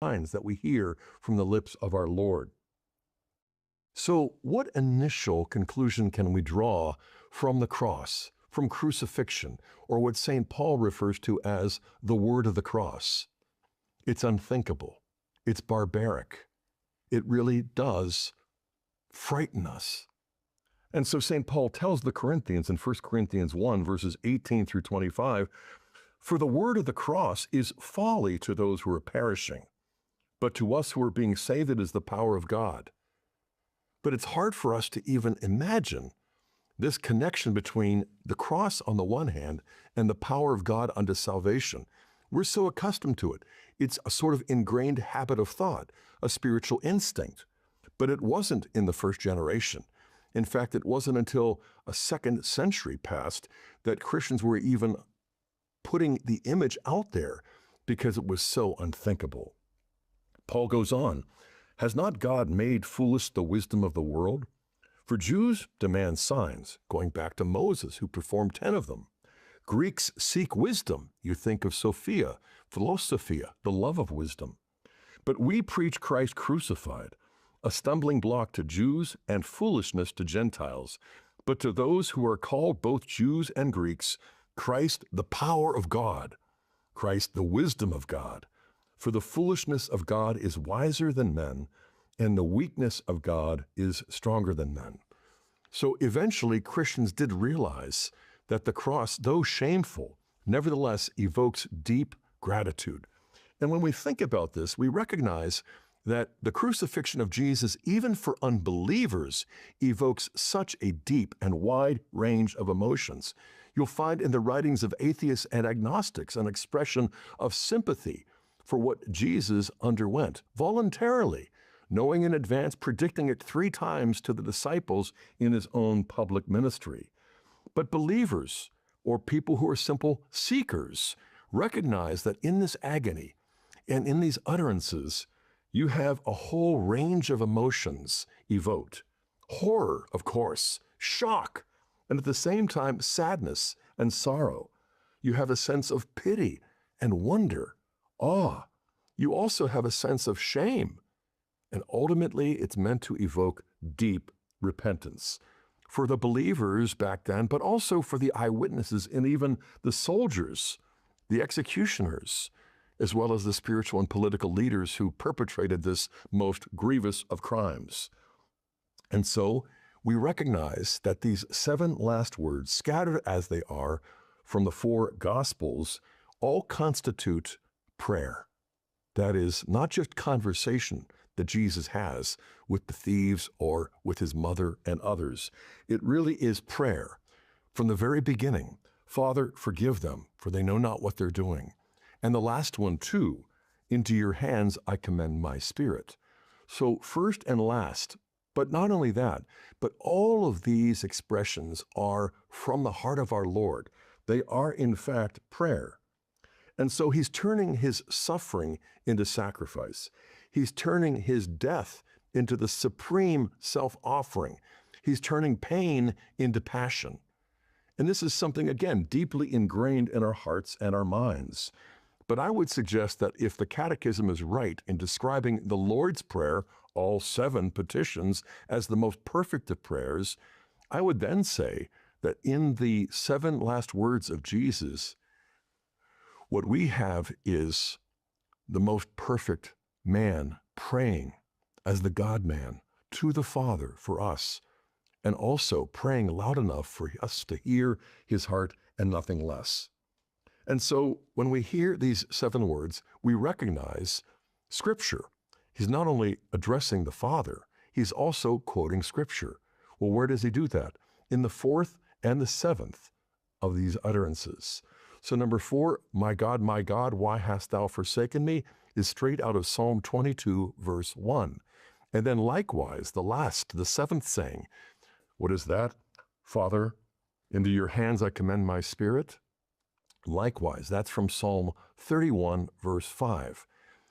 signs that we hear from the lips of our Lord. So, what initial conclusion can we draw from the cross, from crucifixion, or what St. Paul refers to as the word of the cross? It's unthinkable. It's barbaric. It really does frighten us. And so St. Paul tells the Corinthians in 1 Corinthians 1, verses 18 through 25, "For the word of the cross is folly to those who are perishing, but to us who are being saved it is the power of God." But it's hard for us to even imagine this connection between the cross on the one hand and the power of God unto salvation. We're so accustomed to it. It's a sort of ingrained habit of thought, a spiritual instinct. But it wasn't in the first generation. In fact, it wasn't until a second century passed that Christians were even putting the image out there because it was so unthinkable. Paul goes on, "Has not God made foolish the wisdom of the world? For Jews demand signs," going back to Moses, who performed 10 of them. "Greeks seek wisdom." You think of Sophia, philosophia, the love of wisdom. "But we preach Christ crucified, a stumbling block to Jews and foolishness to Gentiles. But to those who are called, both Jews and Greeks, Christ the power of God, Christ the wisdom of God. For the foolishness of God is wiser than men, and the weakness of God is stronger than men." So eventually Christians did realize that the cross, though shameful, nevertheless evokes deep gratitude. And when we think about this, we recognize that the crucifixion of Jesus, even for unbelievers, evokes such a deep and wide range of emotions. You'll find in the writings of atheists and agnostics an expression of sympathy for what Jesus underwent voluntarily, knowing in advance, predicting it 3 times to the disciples in his own public ministry. But believers, or people who are simple seekers, recognize that in this agony and in these utterances, you have a whole range of emotions evoked. Horror, of course, shock, and at the same time, sadness and sorrow. You have a sense of pity and wonder, awe. You also have a sense of shame. And ultimately, it's meant to evoke deep repentance for the believers back then, but also for the eyewitnesses and even the soldiers, the executioners, as well as the spiritual and political leaders who perpetrated this most grievous of crimes. And so we recognize that these 7 last words, scattered as they are from the 4 Gospels, all constitute prayer. That is, not just conversation that Jesus has with the thieves or with his mother and others. It really is prayer. From the very beginning, "Father, forgive them, for they know not what they're doing." And the last one too, "Into your hands I commend my spirit." So first and last, but not only that, but all of these expressions are from the heart of our Lord. They are in fact prayer. And so he's turning his suffering into sacrifice. He's turning his death into the supreme self-offering. He's turning pain into passion. And this is something, again, deeply ingrained in our hearts and our minds. But I would suggest that if the Catechism is right in describing the Lord's Prayer, all 7 petitions, as the most perfect of prayers, I would then say that in the 7 last words of Jesus, what we have is the most perfect man praying as the God-man to the Father for us, and also praying loud enough for us to hear his heart and nothing less. And so when we hear these 7 words, we recognize Scripture. He's not only addressing the Father, he's also quoting Scripture. Well, where does he do that? In the 4th and the 7th of these utterances. So number 4, my God, why hast thou forsaken me?" is straight out of Psalm 22, verse 1. And then likewise, the 7th saying, what is that? "Father, into your hands I commend my spirit." Likewise, that's from Psalm 31, verse 5.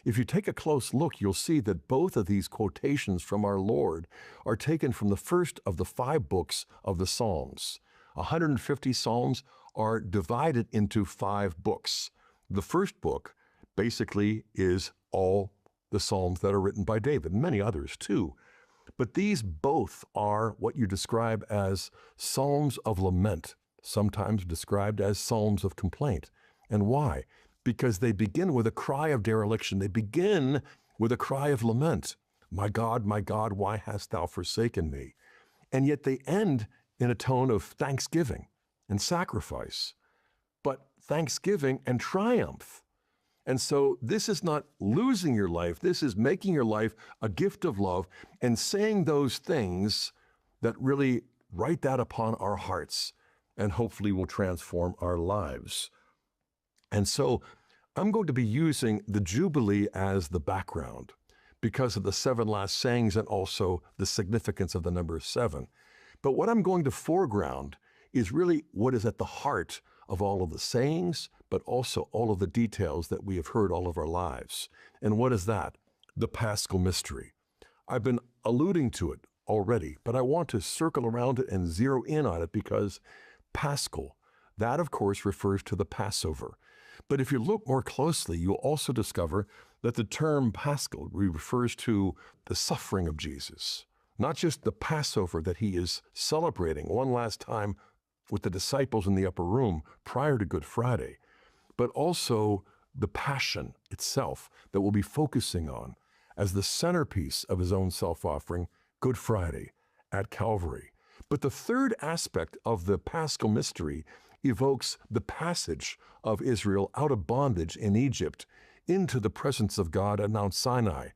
If you take a close look, you'll see that both of these quotations from our Lord are taken from the first of the 5 books of the Psalms. 150 Psalms are divided into 5 books. The first book basically is all the Psalms that are written by David, and many others too. But these both are what you describe as Psalms of lament, sometimes described as Psalms of complaint. And why? Because they begin with a cry of dereliction. They begin with a cry of lament. My God, why hast thou forsaken me? And yet they end in a tone of thanksgiving and sacrifice, but thanksgiving and triumph. And so this is not losing your life. This is making your life a gift of love and saying those things that really write that upon our hearts and hopefully will transform our lives. And so I'm going to be using the Jubilee as the background because of the 7 last sayings and also the significance of the number 7. But what I'm going to foreground is really what is at the heart of all of the sayings, but also all of the details that we have heard all of our lives. And what is that? The Paschal mystery. I've been alluding to it already, but I want to circle around it and zero in on it because Paschal, that of course refers to the Passover. But if you look more closely, you'll also discover that the term Paschal refers to the suffering of Jesus, not just the Passover that he is celebrating one last time with the disciples in the upper room prior to Good Friday, but also the passion itself that we'll be focusing on as the centerpiece of his own self-offering, Good Friday at Calvary. But the third aspect of the Paschal mystery evokes the passage of Israel out of bondage in Egypt into the presence of God at Mount Sinai.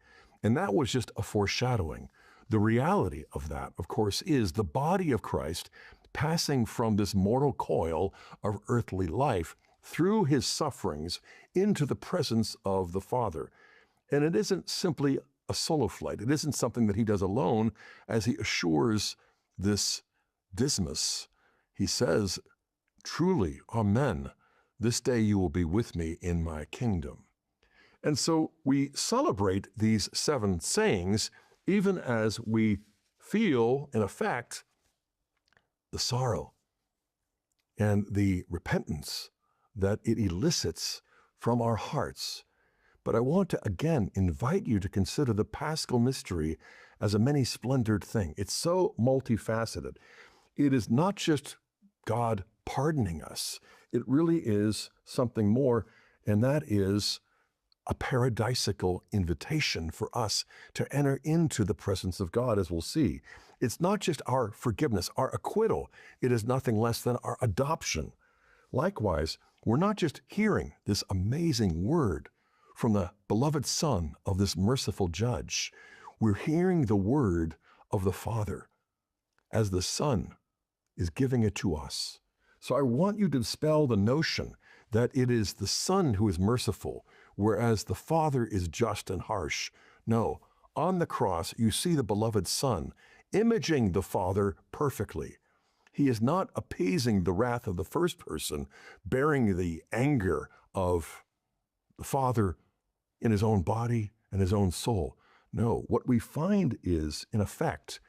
And that was just a foreshadowing. The reality of that, of course, is the body of Christ passing from this mortal coil of earthly life through his sufferings into the presence of the Father. And it isn't simply a solo flight. It isn't something that he does alone as he assures this Dismas. He says, truly, amen, this day you will be with me in my kingdom. And so we celebrate these 7 sayings even as we feel, in effect, the sorrow and the repentance that it elicits from our hearts. But I want to again invite you to consider the Paschal mystery as a many-splendored thing. It's so multifaceted. It is not just God pardoning us. It really is something more, and that is a paradisical invitation for us to enter into the presence of God, as we'll see. It's not just our forgiveness, our acquittal. It is nothing less than our adoption. Likewise, we're not just hearing this amazing word from the beloved Son of this merciful Judge. We're hearing the word of the Father as the Son is giving it to us. So I want you to dispel the notion that it is the Son who is merciful, whereas the Father is just and harsh. No, on the cross, you see the beloved Son imaging the Father perfectly. He is not appeasing the wrath of the first person, bearing the anger of the Father in his own body and his own soul. No, what we find is, in effect,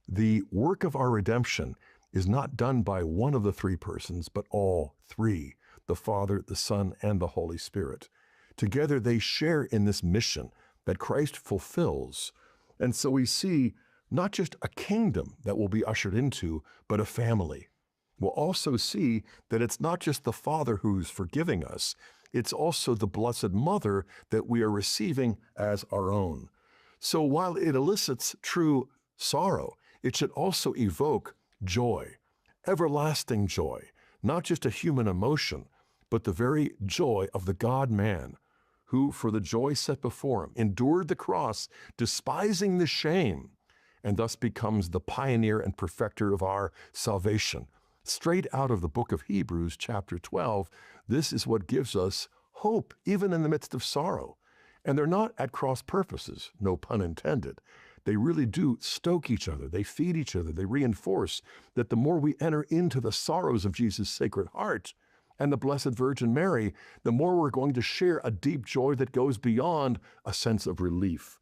the work of our redemption is not done by one of the 3 persons, but all 3, the Father, the Son, and the Holy Spirit. Together they share in this mission that Christ fulfills. And so we see not just a kingdom that will be ushered into, but a family. We'll also see that it's not just the Father who's forgiving us, it's also the Blessed Mother that we are receiving as our own. So while it elicits true sorrow, it should also evoke joy, everlasting joy, not just a human emotion, but the very joy of the God-man who, for the joy set before him, endured the cross, despising the shame, and thus becomes the pioneer and perfecter of our salvation. Straight out of the book of Hebrews, chapter 12, this is what gives us hope, even in the midst of sorrow. And they're not at cross purposes, no pun intended. They really do stoke each other. They feed each other. They reinforce that the more we enter into the sorrows of Jesus' Sacred Heart and the Blessed Virgin Mary, the more we're going to share a deep joy that goes beyond a sense of relief.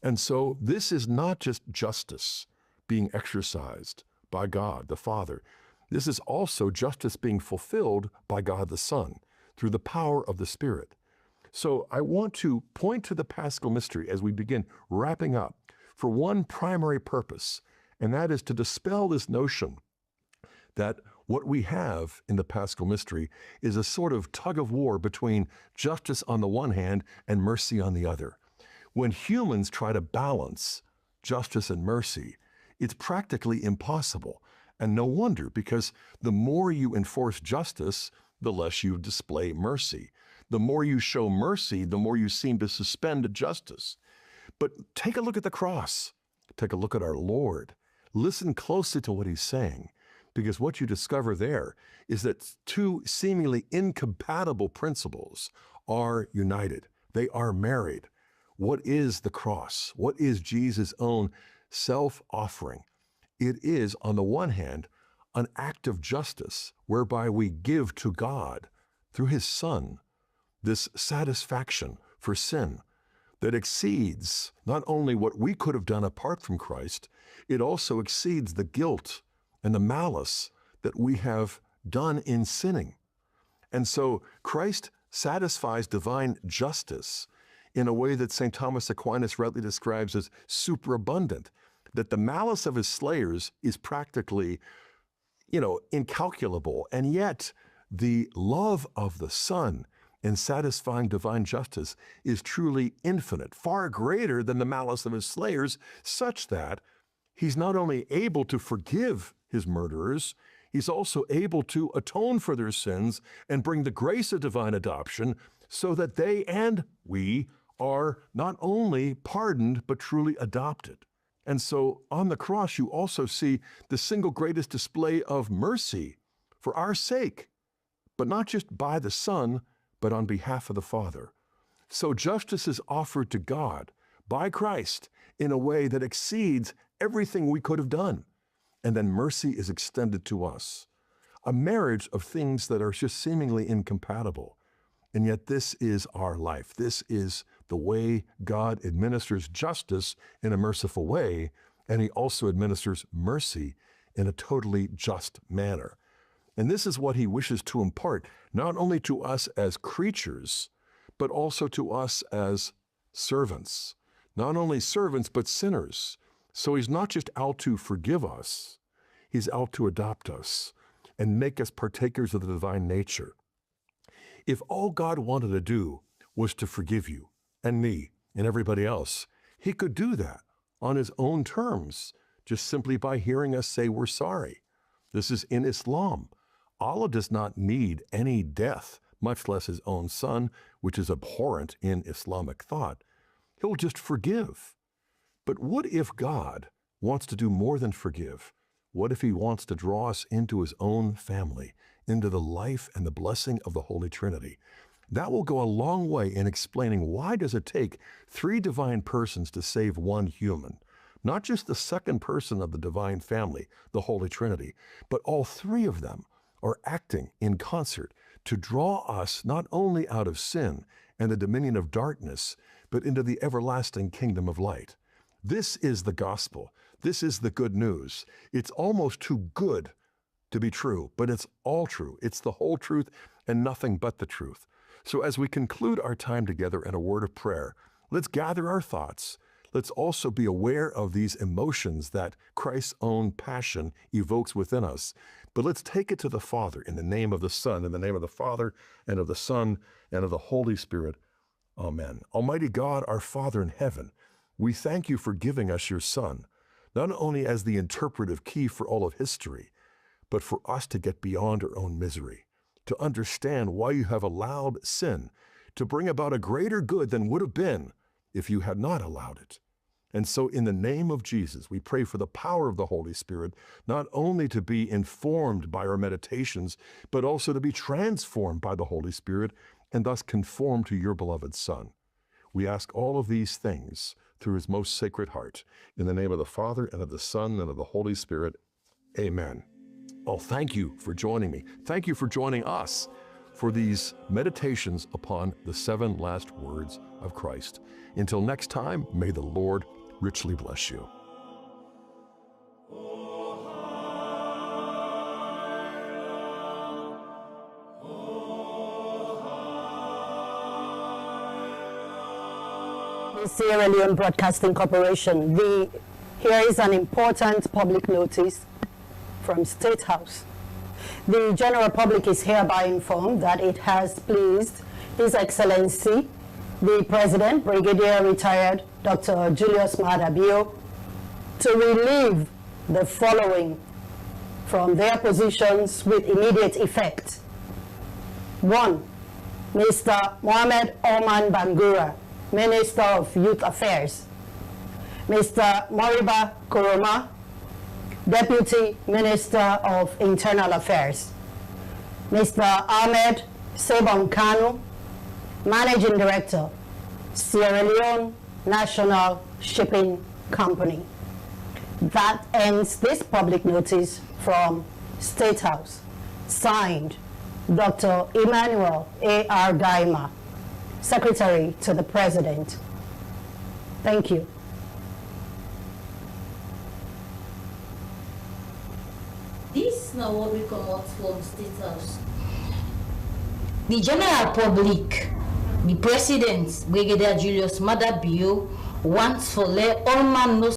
And so this is not just justice being exercised by God the Father. This is also justice being fulfilled by God the Son through the power of the Spirit. So I want to point to the Paschal mystery as we begin wrapping up for one primary purpose, and that is to dispel this notion that what we have in the Paschal mystery is a sort of tug of war between justice on the one hand and mercy on the other. When humans try to balance justice and mercy, it's practically impossible. And no wonder, because the more you enforce justice, the less you display mercy. The more you show mercy, the more you seem to suspend justice. But take a look at the cross. Take a look at our Lord. Listen closely to what he's saying, because what you discover there is that two seemingly incompatible principles are united. They are married. What is the cross? What is Jesus' own self-offering? It is, on the one hand, an act of justice whereby we give to God, through his Son, this satisfaction for sin that exceeds not only what we could have done apart from Christ, it also exceeds the guilt and the malice that we have done in sinning. And so Christ satisfies divine justice in a way that St. Thomas Aquinas rightly describes as superabundant, that the malice of his slayers is practically, incalculable, and yet the love of the Son in satisfying divine justice is truly infinite, far greater than the malice of his slayers, such that he's not only able to forgive his murderers, he's also able to atone for their sins and bring the grace of divine adoption so that they and we are not only pardoned, but truly adopted. And so on the cross, you also see the single greatest display of mercy for our sake, but not just by the Son, but on behalf of the Father. So justice is offered to God by Christ in a way that exceeds everything we could have done. And then mercy is extended to us. A marriage of things that are just seemingly incompatible. And yet this is our life. This is the way God administers justice in a merciful way, and he also administers mercy in a totally just manner. And this is what he wishes to impart, not only to us as creatures, but also to us as servants. Not only servants, but sinners. So he's not just out to forgive us, he's out to adopt us and make us partakers of the divine nature. If all God wanted to do was to forgive you and me and everybody else, he could do that on his own terms, just simply by hearing us say we're sorry. This is in Islam. Allah does not need any death, much less his own son, which is abhorrent in Islamic thought. He'll just forgive. But what if God wants to do more than forgive? What if he wants to draw us into his own family, into the life and the blessing of the Holy Trinity? That will go a long way in explaining why does it take three divine persons to save one human? Not just the second person of the divine family, the Holy Trinity, but all three of them are acting in concert to draw us not only out of sin and the dominion of darkness, but into the everlasting kingdom of light. This is the gospel. This is the good news. It's almost too good to be true, but it's all true. It's the whole truth and nothing but the truth. So as we conclude our time together in a word of prayer, let's gather our thoughts. Let's also be aware of these emotions that Christ's own passion evokes within us. But let's take it to the Father in the name of the Son, in the name of the Father and of the Son and of the Holy Spirit. Amen. Almighty God, our Father in heaven, we thank you for giving us your Son, not only as the interpretive key for all of history, but for us to get beyond our own misery, to understand why you have allowed sin to bring about a greater good than would have been if you had not allowed it. And so in the name of Jesus, we pray for the power of the Holy Spirit, not only to be informed by our meditations, but also to be transformed by the Holy Spirit and thus conformed to your beloved Son. We ask all of these things through his most sacred heart. In the name of the Father, and of the Son, and of the Holy Spirit. Amen. Oh, thank you for joining me. Thank you for joining us for these meditations upon the 7 last words of Christ. Until next time, may the Lord richly bless you. the Sierra Leone Broadcasting Corporation. Here is an important public notice from State House. The general public is hereby informed that it has pleased His Excellency, the President, Brigadier Retired Dr. Julius Maada Bio, to relieve the following from their positions with immediate effect. 1. Mr. Mohamed Oman Bangura, Minister of Youth Affairs. Mr. Moriba Koroma, Deputy Minister of Internal Affairs. Mr. Ahmed Sebon Kanu, Managing Director, Sierra Leone National Shipping Company. That ends this public notice from State House. Signed, Dr. Emmanuel A.R. Gaima, Secretary to the President. Thank you. This is not what we come out from State House. The general public, the President, Brigadier Julius Maada Bio, wants to let all man know